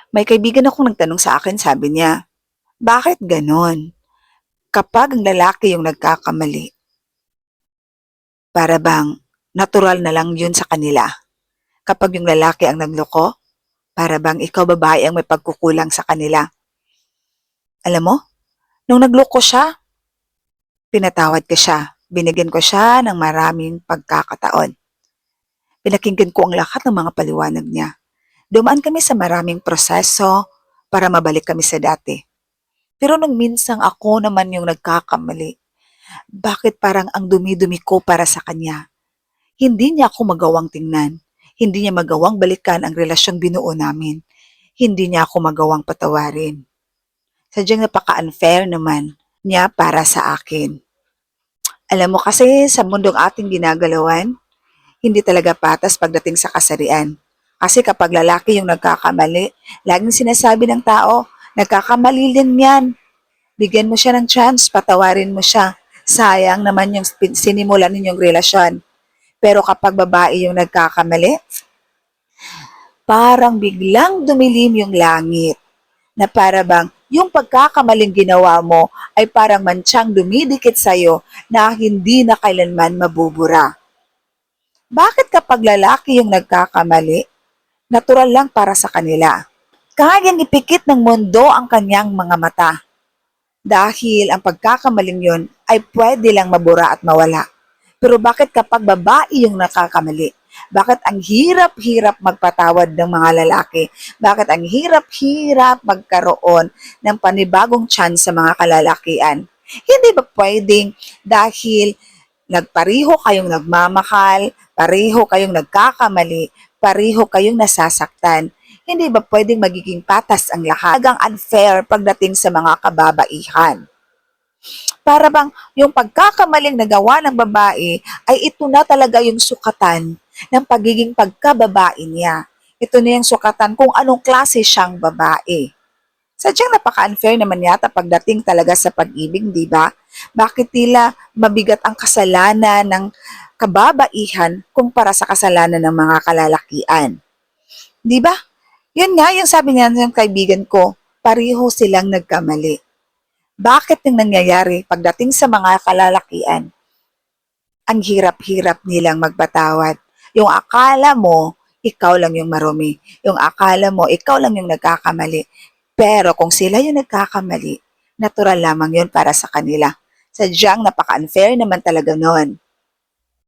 May kaibigan akong nagtanong sa akin, sabi niya, bakit ganon? Kapag ang lalaki yung nagkakamali, para bang natural na lang yun sa kanila. Kapag yung lalaki ang nagloko, para bang ikaw babae ang may pagkukulang sa kanila. Alam mo, nung nagloko siya, pinatawad ko siya. Binigyan ko siya ng maraming pagkakataon. Pinakinggan ko ang lahat ng mga paliwanag niya. Dumaan kami sa maraming proseso para mabalik kami sa dati. Pero nung minsang ako naman yung nagkakamali, bakit parang ang dumi-dumi ko para sa kanya? Hindi niya ako magawang tingnan. Hindi niya magawang balikan ang relasyong binuo namin. Hindi niya ako magawang patawarin. Sadyang napaka-unfair naman niya para sa akin. Alam mo kasi sa mundong ating ginagalawan, hindi talaga patas pagdating sa kasarian. Kasi kapag lalaki yung nagkakamali, laging sinasabi ng tao, nagkakamali din yan. Bigyan mo siya ng chance, patawarin mo siya. Sayang naman yung sinimulan ninyong relasyon. Pero kapag babae yung nagkakamali, parang biglang dumilim yung langit. Na para bang yung pagkakamaling ginawa mo ay parang mantsang dumidikit sa'yo na hindi na kailanman mabubura. Bakit kapag lalaki yung nagkakamali, natural lang para sa kanila? Kayang ipikit ng mundo ang kanyang mga mata. Dahil ang pagkakamaling yun ay pwede lang mabura at mawala. Pero bakit kapag babae yung nakakamali? Bakit ang hirap-hirap magpatawad ng mga lalaki? Bakit ang hirap-hirap magkaroon ng panibagong chance sa mga kalalakian? Hindi ba pwedeng dahil nagpareho kayong nagmamahal, pareho kayong nagkakamali, pareho kayong nasasaktan, hindi ba pwedeng magiging patas ang lahat? Talagang unfair pagdating sa mga kababaihan. Para bang yung pagkakamaling nagawa ng babae ay ito na talaga yung sukatan ng pagiging pagkababae niya. Ito na yung sukatan kung anong klase siyang babae. Sadyang napaka-unfair naman yata pagdating talaga sa pag-ibig, di ba? Bakit tila mabigat ang kasalanan ng kababaihan kumpara sa kasalanan ng mga kalalakian? Di ba? Yun nga yung sabi niya ng kaibigan ko, pareho silang nagkamali. Bakit yung nangyayari pagdating sa mga kalalakian, ang hirap-hirap nilang magpatawad. Yung akala mo, ikaw lang yung marumi. Yung akala mo, ikaw lang yung nagkakamali. Pero kung sila yung nagkakamali, natural lamang yun para sa kanila. Sadyang napaka-unfair naman talaga noon.